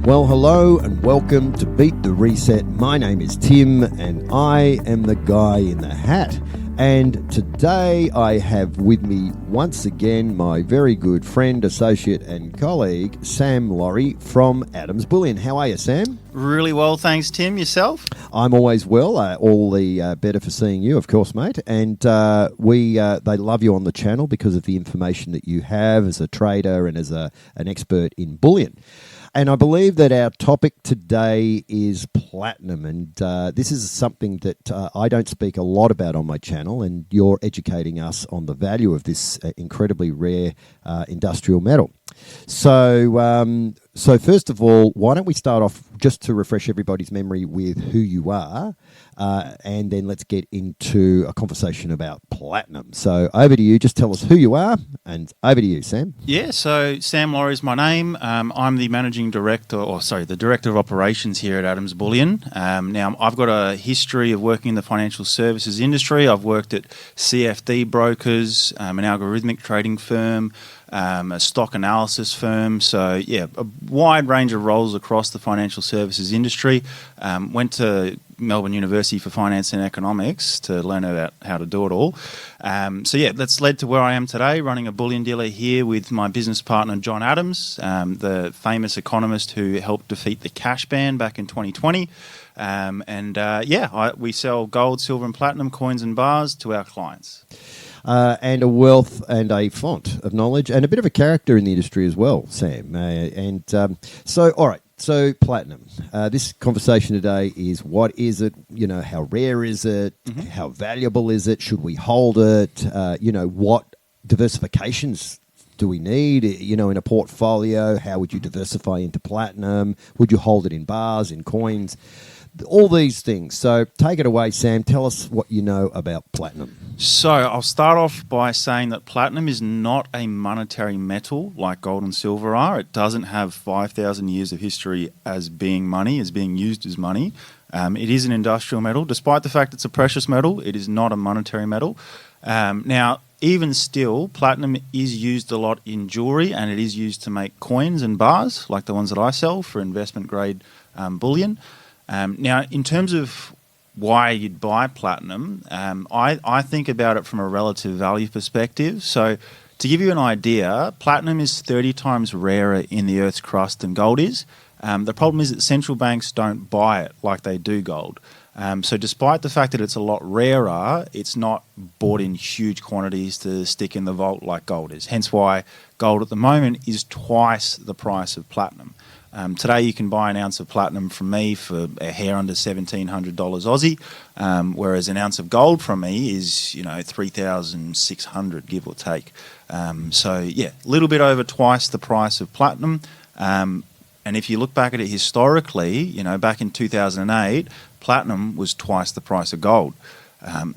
Well, hello and welcome to Beat the Reset. My name is Tim and I am the guy in the hat. And today I have with me once again my very good friend, associate and colleague, Sam Lawrie from Adams Bullion. How are you, Sam? Really well, thanks, Tim. Yourself? I'm always well. All the better for seeing you, of course, mate. And they love you on the channel because of the information that you have as a trader and as an expert in bullion. And I believe that our topic today is platinum, and this is something that I don't speak a lot about on my channel, and you're educating us on the value of this incredibly rare industrial metal. So first of all, why don't we start off just to refresh everybody's memory with who you are, and then let's get into a conversation about platinum. So over to you. Just tell us who you are, and over to you, Sam. Yeah, so Sam Lawrie is my name. I'm the the Director of Operations here at Adams Bullion. Now, I've got a history of working in the financial services industry. I've worked at CFD brokers, an algorithmic trading firm, a stock analysis firm. So, yeah, a wide range of roles across the financial services industry. Went to Melbourne University for Finance and Economics to learn about how to do it all. That's led to where I am today, running a bullion dealer here with my business partner, John Adams, the famous economist who helped defeat the cash ban back in 2020. We sell gold, silver and platinum coins and bars to our clients. And a wealth and a font of knowledge and a bit of a character in the industry as well, Sam. All right. So platinum. This conversation today is what is it? You know, how rare is it? Mm-hmm. How valuable is it? Should we hold it? What diversifications do we need? In a portfolio, how would you diversify into platinum? Would you hold it in bars, in coins? All these things. So take it away, Sam. Tell us what you know about platinum. So I'll start off by saying that platinum is not a monetary metal like gold and silver are. It doesn't have 5,000 years of history as being money, as being used as money. It is an industrial metal. Despite the fact it's a precious metal, it is not a monetary metal. Now, even still, platinum is used a lot in jewellery, and it is used to make coins and bars, like the ones that I sell for investment-grade bullion. Now, in terms of why you'd buy platinum, I think about it from a relative value perspective. So to give you an idea, platinum is 30 times rarer in the Earth's crust than gold is. The problem is that central banks don't buy it like they do gold. So despite the fact that it's a lot rarer, it's not bought in huge quantities to stick in the vault like gold is. Hence why gold at the moment is twice the price of platinum. Today you can buy an ounce of platinum from me for a hair under $1,700 Aussie, whereas an ounce of gold from me is, $3,600, give or take. A little bit over twice the price of platinum. And if you look back at it historically, back in 2008, platinum was twice the price of gold.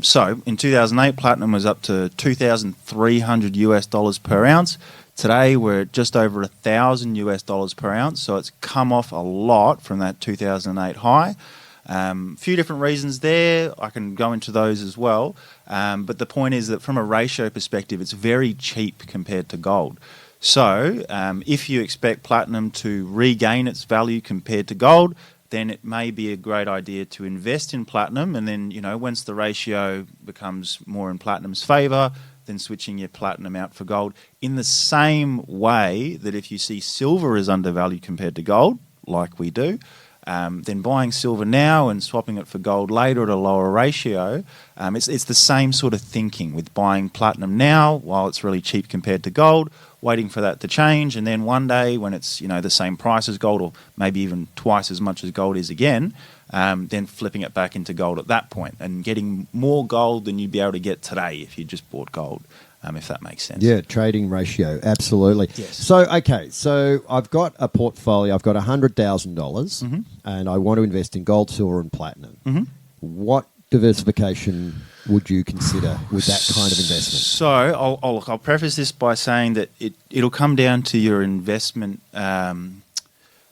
So in 2008, platinum was up to $2,300 per ounce. Today we're at just over $1,000 per ounce, so it's come off a lot from that 2008 high. Few different reasons there. I can go into those as well. But the point is that from a ratio perspective, it's very cheap compared to gold. So if you expect platinum to regain its value compared to gold, then it may be a great idea to invest in platinum. And then, once the ratio becomes more in platinum's favour, then switching your platinum out for gold. In the same way that if you see silver is undervalued compared to gold, like we do, then buying silver now and swapping it for gold later at a lower ratio, it's the same sort of thinking with buying platinum now while it's really cheap compared to gold, waiting for that to change, and then one day when it's the same price as gold or maybe even twice as much as gold is again, then flipping it back into gold at that point and getting more gold than you'd be able to get today if you just bought gold, if that makes sense. Yeah, trading ratio, absolutely. Yes. So I've got a portfolio. I've got $100,000 and I want to invest in gold, silver and platinum. Mm-hmm. What diversification would you consider with that kind of investment? So I'll preface this by saying that it'll come down to your investment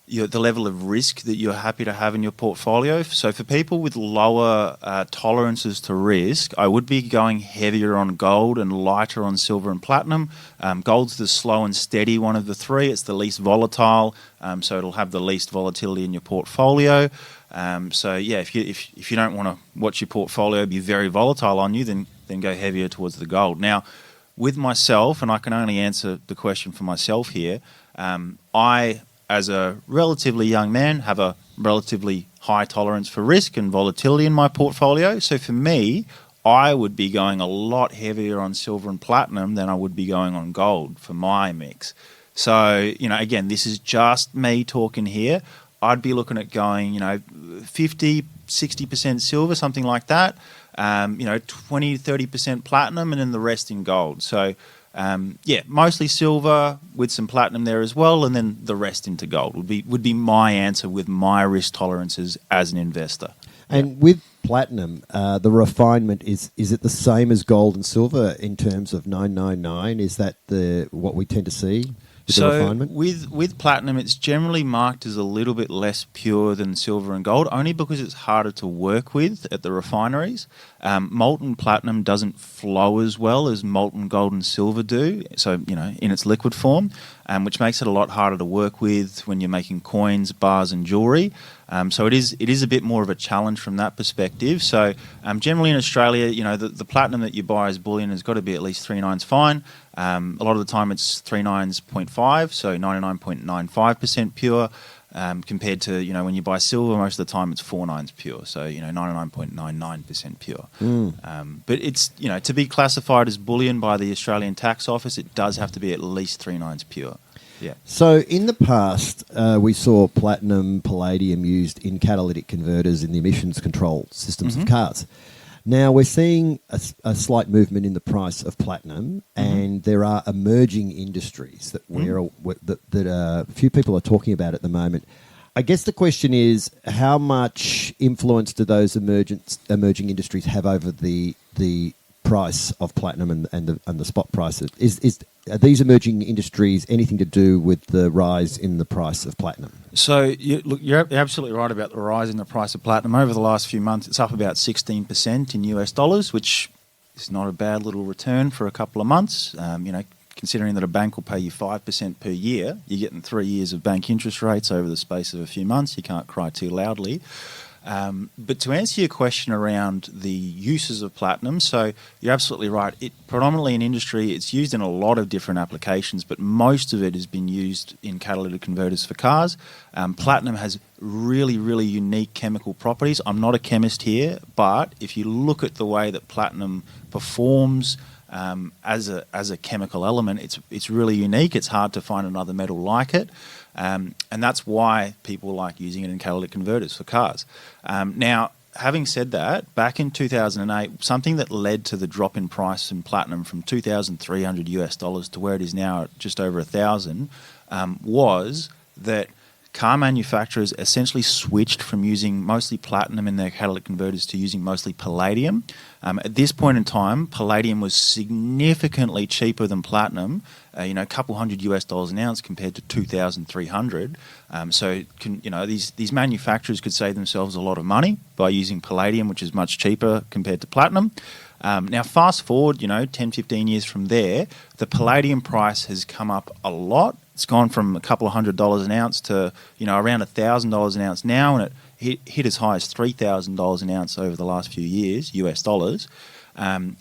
the level of risk that you're happy to have in your portfolio. So for people with lower tolerances to risk, I would be going heavier on gold and lighter on silver and platinum. Gold's the slow and steady one of the three. It's the least volatile, so it'll have the least volatility in your portfolio. If you don't want to watch your portfolio be very volatile on you, then go heavier towards the gold. Now, with myself, and I can only answer the question for myself here, I, as a relatively young man, have a relatively high tolerance for risk and volatility in my portfolio. So for me, I would be going a lot heavier on silver and platinum than I would be going on gold for my mix. So, again, this is just me talking here. I'd be looking at going, 50, 60% silver, something like that. 20, 30% platinum, and then the rest in gold. So, mostly silver with some platinum there as well, and then the rest into gold would be my answer with my risk tolerances as an investor. And with platinum, the refinement is it the same as gold and silver in terms of 999? Is that what we tend to see? So with platinum, it's generally marked as a little bit less pure than silver and gold, only because it's harder to work with at the refineries. Molten platinum doesn't flow as well as molten gold and silver do, so in its liquid form, which makes it a lot harder to work with when you're making coins, bars, and jewelry. So it is a bit more of a challenge from that perspective. So generally in Australia, the platinum that you buy as bullion has got to be at least 3 nines fine. A lot of the time it's 3 nines 0.5, so 99.95% pure, compared to, when you buy silver, most of the time it's 4 nines pure, so, 99.99% pure. But it's, to be classified as bullion by the Australian Tax Office, it does have to be at least 3 nines pure. Yeah. So in the past, we saw platinum, palladium used in catalytic converters in the emissions control systems of cars. Now we're seeing a slight movement in the price of platinum, and there are emerging industries that few people are talking about at the moment. I guess the question is, how much influence do those emerging industries have over the price of platinum and the spot price? Are these emerging industries anything to do with the rise in the price of platinum? So, you're absolutely right about the rise in the price of platinum. Over the last few months, it's up about 16% in US dollars, which is not a bad little return for a couple of months. Considering that a bank will pay you 5% per year, you're getting 3 years of bank interest rates over the space of a few months. You can't cry too loudly. But to answer your question around the uses of platinum, so you're absolutely right. It predominantly in industry, it's used in a lot of different applications, but most of it has been used in catalytic converters for cars. Platinum has really, really unique chemical properties. I'm not a chemist here, but if you look at the way that platinum performs as a chemical element, it's really unique. It's hard to find another metal like it. And that's why people like using it in catalytic converters for cars. Now, having said that, back in 2008, something that led to the drop in price in platinum from $2,300 US to where it is now at just over $1,000 was that car manufacturers essentially switched from using mostly platinum in their catalytic converters to using mostly palladium. At this point in time, palladium was significantly cheaper than platinum, a couple $100 US an ounce compared to 2,300. These manufacturers could save themselves a lot of money by using palladium, which is much cheaper compared to platinum. Now, fast forward, 10, 15 years from there, the palladium price has come up a lot. It's gone from a couple of $100 an ounce to, around $1,000 an ounce now, and it hit as high as $3,000 an ounce over the last few years, US dollars,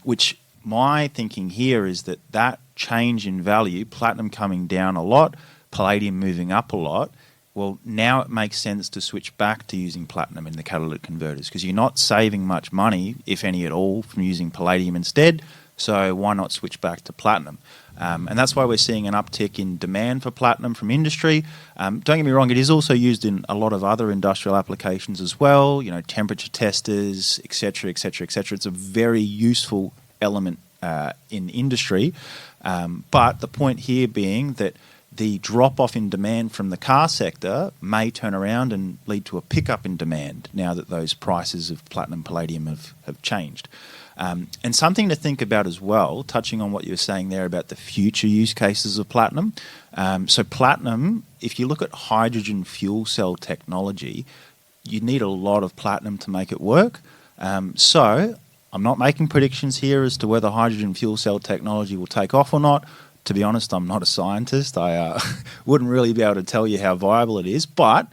which my thinking here is that change in value, platinum coming down a lot, palladium moving up a lot, well, now it makes sense to switch back to using platinum in the catalytic converters because you're not saving much money, if any at all, from using palladium instead. So why not switch back to platinum? And that's why we're seeing an uptick in demand for platinum from industry. Don't get me wrong, it is also used in a lot of other industrial applications as well, temperature testers, et cetera, et cetera, et cetera. It's a very useful element in industry. But the point here being that the drop-off in demand from the car sector may turn around and lead to a pickup in demand now that those prices of platinum palladium have changed. And something to think about as well, touching on what you were saying there about the future use cases of platinum. So platinum, if you look at hydrogen fuel cell technology, you need a lot of platinum to make it work. So I'm not making predictions here as to whether hydrogen fuel cell technology will take off or not. To be honest, I'm not a scientist. I wouldn't really be able to tell you how viable it is. But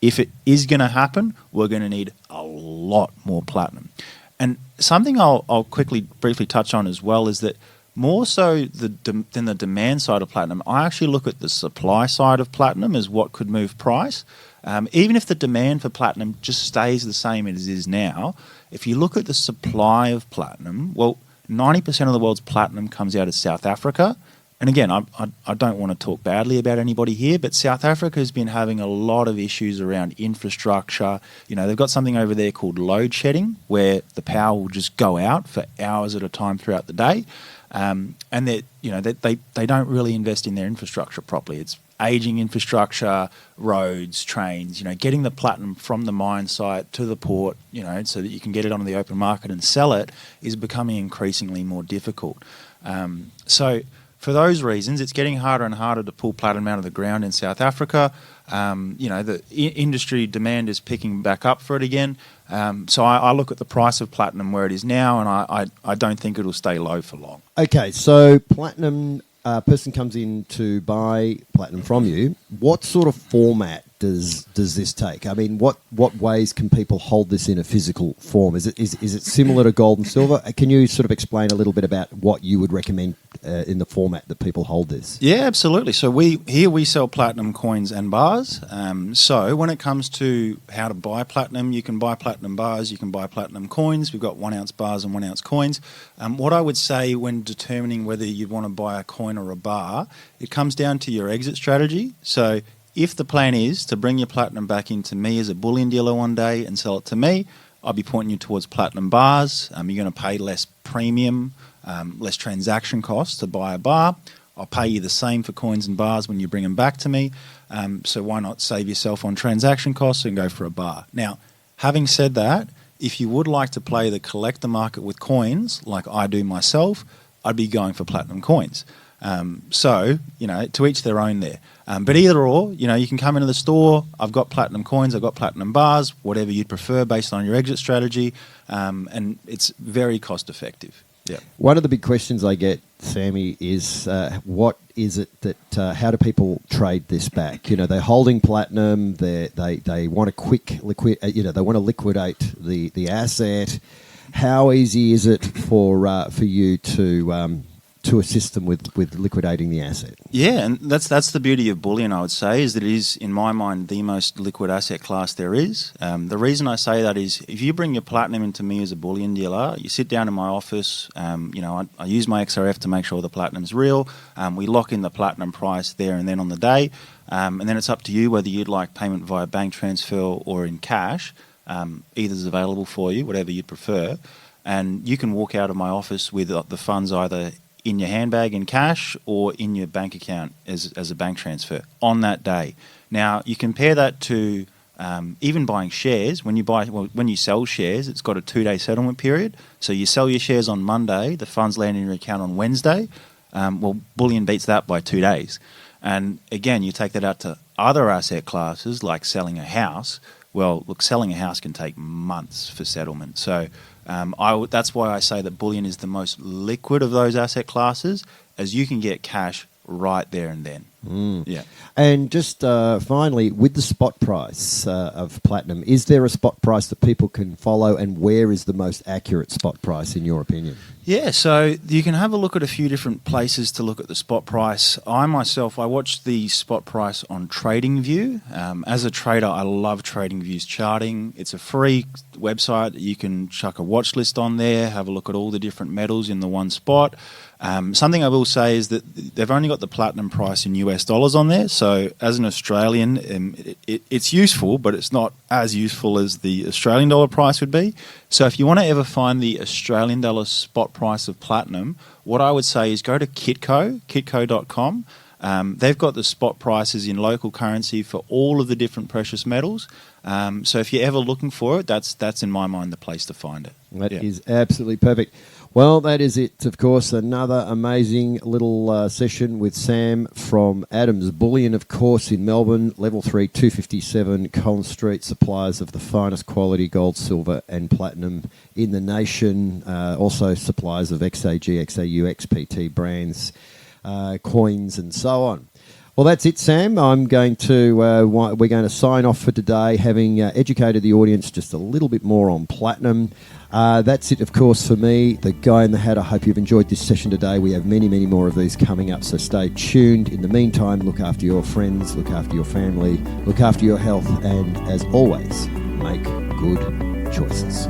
if it is going to happen, we're going to need a lot more platinum. And something I'll briefly touch on as well is that more so than the demand side of platinum, I actually look at the supply side of platinum as what could move price. Even if the demand for platinum just stays the same as it is now, if you look at the supply of platinum, well, 90% of the world's platinum comes out of South Africa. And again, I don't want to talk badly about anybody here, but South Africa has been having a lot of issues around infrastructure. You know, they've got something over there called load shedding, where the power will just go out for hours at a time throughout the day. And they don't really invest in their infrastructure properly. It's aging infrastructure, roads, trains, getting the platinum from the mine site to the port, so that you can get it onto the open market and sell it is becoming increasingly more difficult. So for those reasons, it's getting harder and harder to pull platinum out of the ground in South Africa. The industry demand is picking back up for it again. So I look at the price of platinum where it is now, and I don't think it'll stay low for long. Okay, so platinum, person comes in to buy platinum from you. What sort of format does this take? I mean, what ways can people hold this in a physical form? Is it similar to gold and silver? Can you sort of explain a little bit about what you would recommend in the format that people hold this? Yeah, absolutely. So we sell platinum coins and bars. So when it comes to how to buy platinum, you can buy platinum bars, you can buy platinum coins. We've got 1 ounce bars and 1 ounce coins. What I would say when determining whether you'd want to buy a coin or a bar, it comes down to your exit strategy. So if the plan is to bring your platinum back into me as a bullion dealer one day and sell it to me, I'll be pointing you towards platinum bars. You're going to pay less premium, less transaction costs to buy a bar. I'll pay you the same for coins and bars when you bring them back to me. So why not save yourself on transaction costs and go for a bar? Now, having said that, if you would like to play the collector market with coins, like I do myself, I'd be going for platinum coins. So, to each their own there. But either or, you can come into the store. I've got platinum coins, I've got platinum bars, whatever you'd prefer based on your exit strategy. And it's very cost effective. Yeah. One of the big questions I get, Sammy, is what is it that how do people trade this back? They're holding platinum. They want a quick they want to liquidate the asset. How easy is it for you to assist them with liquidating the asset? Yeah, and that's the beauty of bullion, I would say, is that it is, in my mind, the most liquid asset class there is. The reason I say that is if you bring your platinum into me as a bullion dealer, you sit down in my office, I use my XRF to make sure the platinum's real. We lock in the platinum price there and then on the day, and then it's up to you whether you'd like payment via bank transfer or in cash. Either's available for you, whatever you'd prefer. And you can walk out of my office with the funds either in your handbag in cash or in your bank account as a bank transfer on that day. Now, you compare that to even buying shares. When you sell shares, it's got a 2-day settlement period. So you sell your shares on Monday, the funds land in your account on Wednesday. Bullion beats that by 2 days. And again, you take that out to other asset classes like selling a house. Well, look, selling a house can take months for settlement. So that's why I say that bullion is the most liquid of those asset classes, as you can get cash right there and then. Yeah. And just finally, with the spot price of platinum, is there a spot price that people can follow, and where is the most accurate spot price in your opinion? Yeah, so you can have a look at a few different places to look at the spot price. I watch the spot price on TradingView. As a trader, I love TradingView's charting. It's a free website. You can chuck a watch list on there, have a look at all the different metals in the one spot. Something I will say is that they've only got the platinum price in US dollars on there. So as an Australian, it's useful, but it's not as useful as the Australian dollar price would be. So if you want to ever find the Australian dollar spot price of platinum, what I would say is go to kitco.com. They've got the spot prices in local currency for all of the different precious metals. So if you're ever looking for it, that's in my mind the place to find it. That is absolutely perfect. Well, that is it, of course. Another amazing little session with Sam from Adams Bullion, of course, in Melbourne, level 3, 257 Collins Street, suppliers of the finest quality gold, silver and platinum in the nation. Also suppliers of XAG, XAU, XPT brands, coins and so on. Well, that's it, Sam. We're going to sign off for today, having educated the audience just a little bit more on platinum. That's it, of course, for me, the Guy in the Hat. I hope you've enjoyed this session today. We have many, many more of these coming up, so stay tuned. In the meantime, look after your friends, look after your family, look after your health, and as always, make good choices.